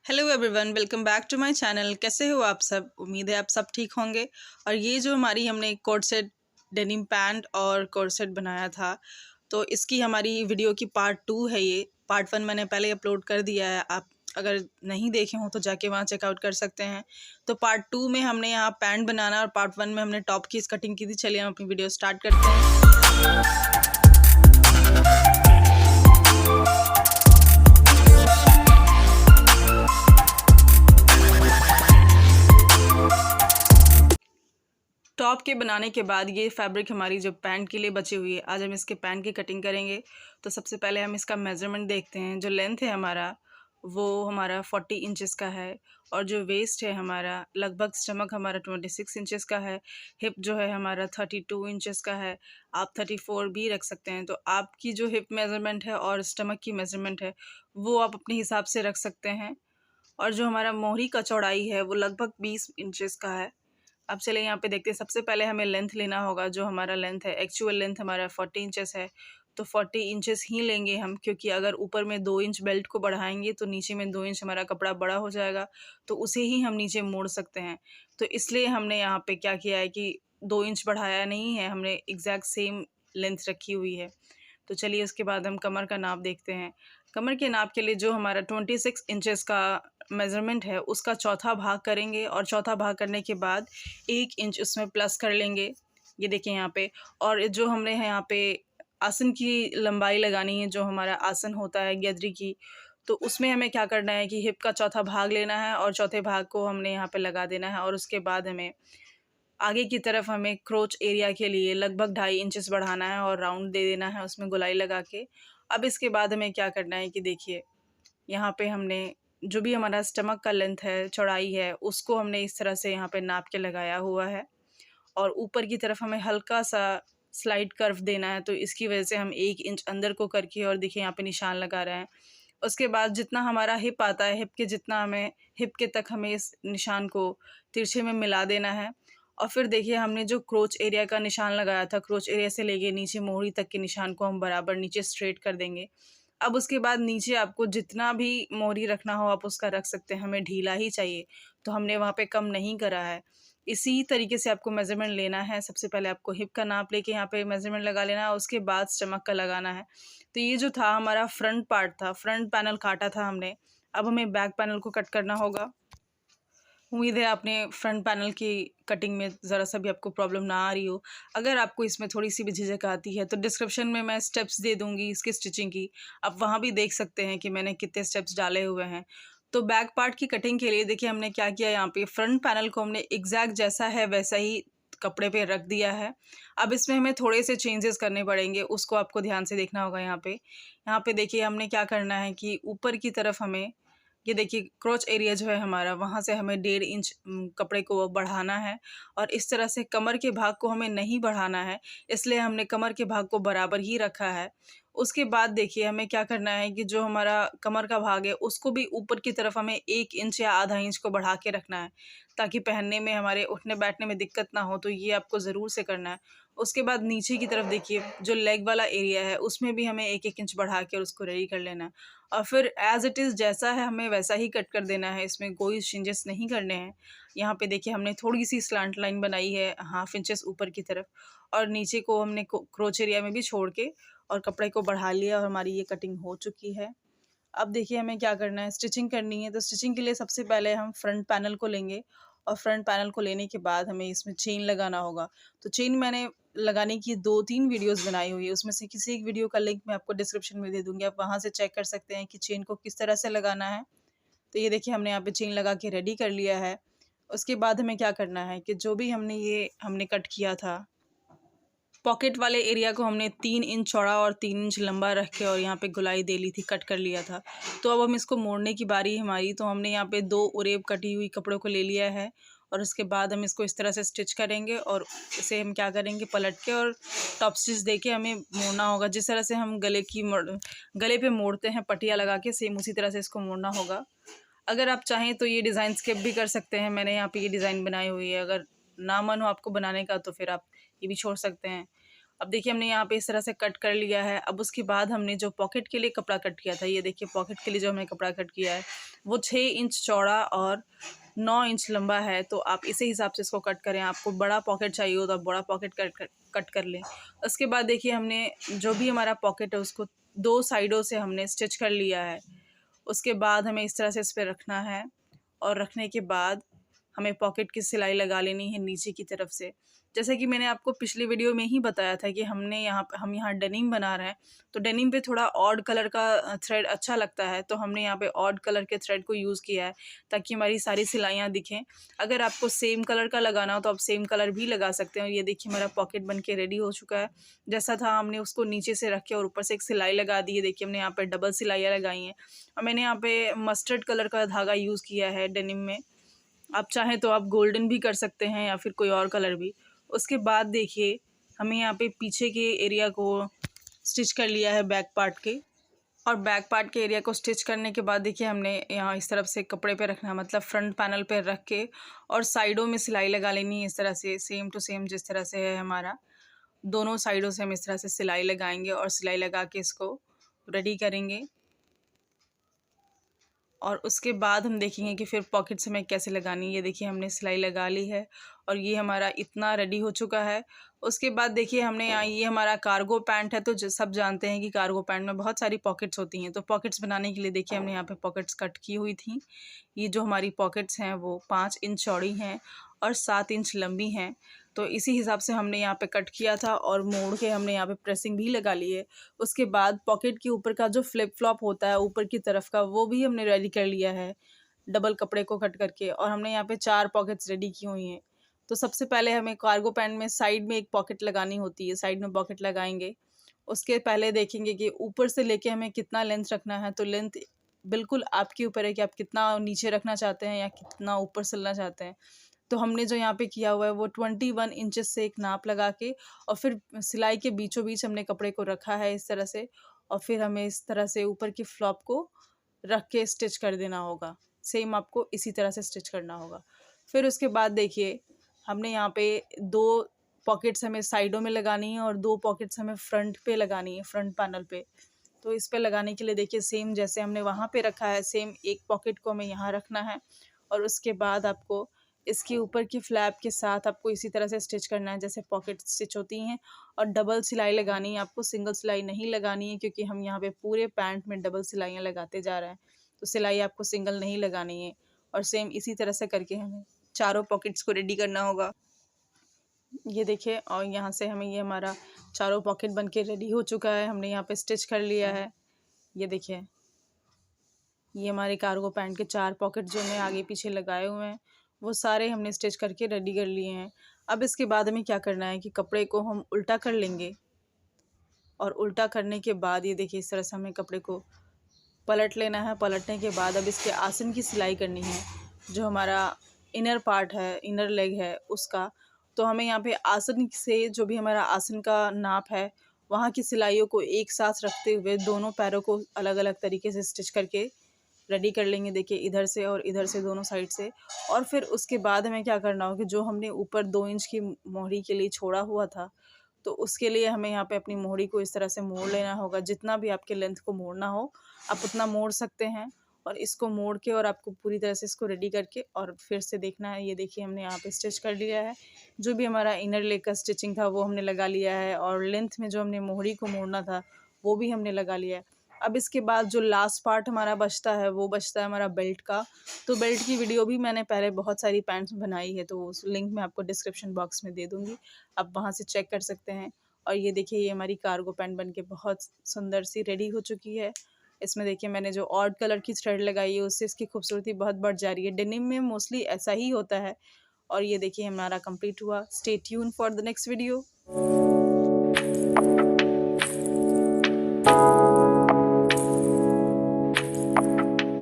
Hello everyone, welcome back to my channel. कैसे हो आप सब? उम्मीद है आप सब ठीक होंगे। और ये जो हमारी हमने कोट सेट डेनिम पैंट और कोट सेट बनाया था, तो इसकी हमारी वीडियो की पार्ट 2 है। ये पार्ट 1 मैंने पहले अपलोड कर दिया है। आप अगर नहीं देखे हो तो जाके वहाँ चेकआउट कर सकते हैं। तो पार्ट 2 में हमने यहाँ पैंट बनाना और पार्ट 1 में हमने टॉप की इस कटिंग की थी। चलिए हम अपनी वीडियो स्टार्ट करते हैं। टॉप के बनाने के बाद ये फैब्रिक हमारी जो पैंट के लिए बची हुई है, आज हम इसके पैंट की कटिंग करेंगे। तो सबसे पहले हम इसका मेज़रमेंट देखते हैं। जो लेंथ है हमारा वो हमारा 40 इंचेस का है और जो वेस्ट है हमारा लगभग स्टमक हमारा 26 इंचेस का है। हिप जो है हमारा 32 इंचेस का है। आप 34 भी रख सकते हैं। तो आपकी जो हिप मेज़रमेंट है और स्टमक की मेज़रमेंट है वो आप अपने हिसाब से रख सकते हैं। और जो हमारा मोहरी का चौड़ाई है वो लगभग 20 इंचेस का है। अब चले यहाँ पे देखते हैं। सबसे पहले हमें लेंथ लेना होगा। जो हमारा लेंथ है, एक्चुअल लेंथ हमारा 40 इंचेस है, तो 40 इंचेस ही लेंगे हम, क्योंकि अगर ऊपर में 2 इंच बेल्ट को बढ़ाएंगे तो नीचे में 2 इंच हमारा कपड़ा बड़ा हो जाएगा, तो उसे ही हम नीचे मोड़ सकते हैं। तो इसलिए हमने यहाँ पे क्या किया है कि 2 इंच बढ़ाया नहीं है, हमने एग्जैक्ट सेम लेंथ रखी हुई है। तो चलिए उसके बाद हम कमर का नाप देखते हैं। कमर के नाप के लिए जो हमारा 26 इंचेस का मेज़रमेंट है उसका चौथा भाग करेंगे और चौथा भाग करने के बाद 1 इंच उसमें प्लस कर लेंगे। ये देखिए यहाँ पे। और जो हमने यहाँ पे आसन की लंबाई लगानी है, जो हमारा आसन होता है गैदरी की, तो उसमें हमें क्या करना है कि हिप का चौथा भाग लेना है और चौथे भाग को हमने यहाँ पे लगा देना है। और उसके बाद हमें आगे की तरफ हमें क्रोच एरिया के लिए लगभग 2.5 इंचेस बढ़ाना है और राउंड दे देना है उसमें गोलाई लगा के। अब इसके बाद हमें क्या करना है कि देखिए यहाँ पे हमने जो भी हमारा स्टमक का लेंथ है, चौड़ाई है, उसको हमने इस तरह से यहाँ पे नाप के लगाया हुआ है। और ऊपर की तरफ हमें हल्का सा स्लाइड कर्व देना है, तो इसकी वजह से हम 1 इंच अंदर को करके और देखिए यहाँ पे निशान लगा रहे हैं। उसके बाद जितना हमारा हिप आता है, हिप के जितना हमें हिप के तक हमें इस निशान को तिरछे में मिला देना है। और फिर देखिए हमने जो क्रोच एरिया का निशान लगाया था, क्रोच एरिया से लेके नीचे मोहरी तक के निशान को हम बराबर नीचे स्ट्रेट कर देंगे। अब उसके बाद नीचे आपको जितना भी मोहरी रखना हो आप उसका रख सकते हैं। हमें ढीला ही चाहिए, तो हमने वहाँ पे कम नहीं करा है। इसी तरीके से आपको मेज़रमेंट लेना है। सबसे पहले आपको हिप का नाप लेके यहाँ पे मेज़रमेंट लगा लेना है, उसके बाद स्टमक का लगाना है। तो ये जो था हमारा फ्रंट पार्ट था, फ्रंट पैनल काटा था हमने। अब हमें बैक पैनल को कट करना होगा। उम्मीद है आपने फ्रंट पैनल की कटिंग में ज़रा सा भी आपको प्रॉब्लम ना आ रही हो। अगर आपको इसमें थोड़ी सी भी झिझक आती है तो डिस्क्रिप्शन में मैं स्टेप्स दे दूँगी इसकी स्टिचिंग की। आप वहाँ भी देख सकते हैं कि मैंने कितने स्टेप्स डाले हुए हैं। तो बैक पार्ट की कटिंग के लिए देखिए हमने क्या किया, यहाँ पे फ्रंट पैनल को हमने एग्जैक्ट जैसा है वैसा ही कपड़े पे रख दिया है। अब इसमें हमें थोड़े से चेंजेस करने पड़ेंगे, उसको आपको ध्यान से देखना होगा। यहाँ पे देखिए हमने क्या करना है कि ऊपर की तरफ हमें ये देखिए क्रोच एरिया जो है हमारा, वहाँ से हमें 1.5 इंच कपड़े को बढ़ाना है। और इस तरह से कमर के भाग को हमें नहीं बढ़ाना है, इसलिए हमने कमर के भाग को बराबर ही रखा है। उसके बाद देखिए हमें क्या करना है कि जो हमारा कमर का भाग है उसको भी ऊपर की तरफ हमें 1 इंच या आधा इंच को बढ़ा के रखना है, ताकि पहनने में हमारे उठने बैठने में दिक्कत ना हो। तो ये आपको ज़रूर से करना है। उसके बाद नीचे की तरफ देखिए जो लेग वाला एरिया है उसमें भी हमें 1-1 इंच बढ़ा के और उसको रेडी कर लेना है। और फिर एज़ इट इज़ जैसा है हमें वैसा ही कट कर देना है, इसमें कोई चेंजेस नहीं करने हैं। यहाँ पे देखिए हमने थोड़ी सी स्लांट लाइन बनाई है 1/2 इंचेस ऊपर की तरफ, और नीचे को हमने क्रोच एरिया में भी छोड़ के और कपड़े को बढ़ा लिया और हमारी ये कटिंग हो चुकी है। अब देखिए हमें क्या करना है, स्टिचिंग करनी है। तो स्टिचिंग के लिए सबसे पहले हम फ्रंट पैनल को लेंगे और फ्रंट पैनल को लेने के बाद हमें इसमें चेन लगाना होगा। तो चेन मैंने लगाने की 2-3 वीडियोस बनाई हुई है, उसमें से किसी एक वीडियो का लिंक मैं आपको डिस्क्रिप्शन में दे दूँगी, आप वहाँ से चेक कर सकते हैं कि चेन को किस तरह से लगाना है। तो ये देखिए हमने यहाँ पे चेन लगा के रेडी कर लिया है। उसके बाद हमें क्या करना है कि जो भी हमने कट किया था, पॉकेट वाले एरिया को हमने 3 इंच चौड़ा और 3 इंच लंबा रख के और यहाँ पे गोलाई दे ली थी, कट कर लिया था। तो अब हम इसको मोड़ने की बारी है हमारी। तो हमने यहाँ पे 2 उरेब कटी हुई कपड़ों को ले लिया है और उसके बाद हम इसको इस तरह से स्टिच करेंगे और इसे हम क्या करेंगे, पलट के और टॉप स्टिच दे के हमें मोड़ना होगा। जिस तरह से हम गले पे मोड़ते हैं पटिया लगा के, सेम उसी तरह से इसको मोड़ना होगा। अगर आप चाहें तो ये डिज़ाइन स्किप भी कर सकते हैं। मैंने यहाँ पे ये डिज़ाइन बनाई हुई है। अगर ना मन हो आपको बनाने का तो फिर आप ये भी छोड़ सकते हैं। अब देखिए हमने यहाँ पे इस तरह से कट कर लिया है। अब उसके बाद हमने जो पॉकेट के लिए कपड़ा कट किया था, ये देखिए पॉकेट के लिए जो हमने कपड़ा कट किया है वो 6 इंच चौड़ा और 9 इंच लंबा है। तो आप इसी हिसाब से इसको कट करें। आपको बड़ा पॉकेट चाहिए हो तो आप बड़ा पॉकेट कट कर लें। उसके बाद देखिए हमने जो भी हमारा पॉकेट है उसको 2 साइडों से हमने स्टिच कर लिया है। उसके बाद हमें इस तरह से इस पर रखना है और रखने के बाद हमें पॉकेट की सिलाई लगा लेनी है नीचे की तरफ से। जैसा कि मैंने आपको पिछली वीडियो में ही बताया था कि हम यहाँ डेनिम बना रहे हैं, तो डेनिम पे थोड़ा ऑड कलर का थ्रेड अच्छा लगता है, तो हमने यहाँ पे ऑड कलर के थ्रेड को यूज़ किया है ताकि हमारी सारी सिलाइयाँ दिखें। अगर आपको सेम कलर का लगाना हो तो आप सेम कलर भी लगा सकते हैं। और ये देखिए हमारा पॉकेट बन के रेडी हो चुका है। जैसा था हमने उसको नीचे से रख के और ऊपर से एक सिलाई लगा दी है। देखिए हमने यहाँ पर डबल सिलाइयाँ लगाई हैं और मैंने यहाँ पे मस्टर्ड कलर का धागा यूज़ किया है डेनिम में। आप चाहें तो आप गोल्डन भी कर सकते हैं या फिर कोई और कलर भी। उसके बाद देखिए हमें यहाँ पे पीछे के एरिया को स्टिच कर लिया है बैक पार्ट के। और बैक पार्ट के एरिया को स्टिच करने के बाद देखिए हमने यहाँ इस तरफ से कपड़े पे रखना है, मतलब फ्रंट पैनल पे रख के और साइडों में सिलाई लगा लेनी है इस तरह से, सेम टू सेम जिस तरह से है हमारा। दोनों साइडों से हम इस तरह से सिलाई लगाएंगे और सिलाई लगा के इसको रेडी करेंगे। और उसके बाद हम देखेंगे कि फिर पॉकेट्स हमें कैसे लगानी है। ये देखिए हमने सिलाई लगा ली है और ये हमारा इतना रेडी हो चुका है। उसके बाद देखिए हमने यहाँ, ये हमारा कार्गो पैंट है, तो सब जानते हैं कि कार्गो पैंट में बहुत सारी पॉकेट्स होती हैं। तो पॉकेट्स बनाने के लिए देखिए हमने यहाँ पे पॉकेट्स कट की हुई थी। ये जो हमारी पॉकेट्स हैं वो 5 इंच चौड़ी हैं और 7 इंच लंबी हैं। तो इसी हिसाब से हमने यहाँ पे कट किया था और मोड़ के हमने यहाँ पे प्रेसिंग भी लगा ली है। उसके बाद पॉकेट के ऊपर का जो फ्लिप फ्लॉप होता है ऊपर की तरफ का, वो भी हमने रेडी कर लिया है डबल कपड़े को कट करके। और हमने यहाँ पे 4 पॉकेट्स रेडी की हुई हैं। तो सबसे पहले हमें कार्गो पैंट में साइड में एक पॉकेट लगानी होती है, साइड में पॉकेट लगाएंगे। उसके पहले देखेंगे कि ऊपर से लेके हमें कितना लेंथ रखना है। तो लेंथ बिल्कुल आपके ऊपर है कि आप कितना नीचे रखना चाहते हैं या कितना ऊपर सिलना चाहते हैं। तो हमने जो यहाँ पे किया हुआ है वो 21 इंचेस से एक नाप लगा के और फिर सिलाई के बीचों बीच हमने कपड़े को रखा है इस तरह से। और फिर हमें इस तरह से ऊपर की फ्लॉप को रख के स्टिच कर देना होगा। सेम आपको इसी तरह से स्टिच करना होगा। फिर उसके बाद देखिए हमने यहाँ पे 2 पॉकेट्स हमें साइडों में लगानी है और 2 पॉकेट्स हमें फ्रंट पे लगानी है, फ्रंट पैनल पे। तो इस पे लगाने के लिए देखिए सेम जैसे हमने वहाँ पे रखा है, सेम एक पॉकेट को हमें यहाँ रखना है। और उसके बाद आपको इसके ऊपर की फ्लैप के साथ आपको इसी तरह से स्टिच करना है जैसे पॉकेट स्टिच होती हैं। और डबल सिलाई लगानी है आपको, सिंगल सिलाई नहीं लगानी है, क्योंकि हम यहाँ पे पूरे पैंट में डबल सिलाइयाँ लगाते जा रहे हैं। तो सिलाई आपको सिंगल नहीं लगानी है। और सेम इसी तरह से करके हमें चारों पॉकेट्स को रेडी करना होगा। ये देखिए और यहाँ से हमें ये हमारा चारों पॉकेट बन के रेडी हो चुका है। हमने यहाँ पे स्टिच कर लिया है। ये देखिए ये हमारे कार्गो पैंट के 4 पॉकेट जो हमने आगे पीछे लगाए हुए हैं वो सारे हमने स्टिच करके रेडी कर लिए हैं। अब इसके बाद हमें क्या करना है कि कपड़े को हम उल्टा कर लेंगे। और उल्टा करने के बाद ये देखिए इस तरह से हमें कपड़े को पलट लेना है। पलटने के बाद अब इसके आसन की सिलाई करनी है, जो हमारा इनर पार्ट है, इनर लेग है उसका। तो हमें यहाँ पे आसन से जो भी हमारा आसन का नाप है वहाँ की सिलाइयों को एक साथ रखते हुए दोनों पैरों को अलग अलग तरीके से स्टिच करके रेडी कर लेंगे। देखिए इधर से और इधर से दोनों साइड से। और फिर उसके बाद हमें क्या करना होगा कि जो हमने ऊपर 2 इंच की मोहरी के लिए छोड़ा हुआ था, तो उसके लिए हमें यहाँ पे अपनी मोहरी को इस तरह से मोड़ लेना होगा। जितना भी आपके लेंथ को मोड़ना हो आप उतना मोड़ सकते हैं। और इसको मोड़ के और आपको पूरी तरह से इसको रेडी करके और फिर से देखना है। ये देखिए हमने यहाँ पे स्टिच कर लिया है। जो भी हमारा इनर लेग का स्टिचिंग था वो हमने लगा लिया है और लेंथ में जो हमने मोहरी को मोड़ना था वो भी हमने लगा लिया है। अब इसके बाद जो लास्ट पार्ट हमारा बचता है वो बचता है हमारा बेल्ट का। तो बेल्ट की वीडियो भी मैंने पहले बहुत सारी पैंट्स बनाई है, तो उस लिंक मैं आपको डिस्क्रिप्शन बॉक्स में दे दूँगी, आप वहाँ से चेक कर सकते हैं। और ये देखिए ये हमारी कार्गो पैंट बन के बहुत सुंदर सी रेडी हो चुकी है। इसमें देखिए मैंने जो ऑड कलर की थ्रेड लगाई है उससे इसकी खूबसूरती बहुत बढ़ जा रही है। डेनिम में मोस्टली ऐसा ही होता है। और ये देखिए हमारा कंप्लीट हुआ। Stay tune for the next video.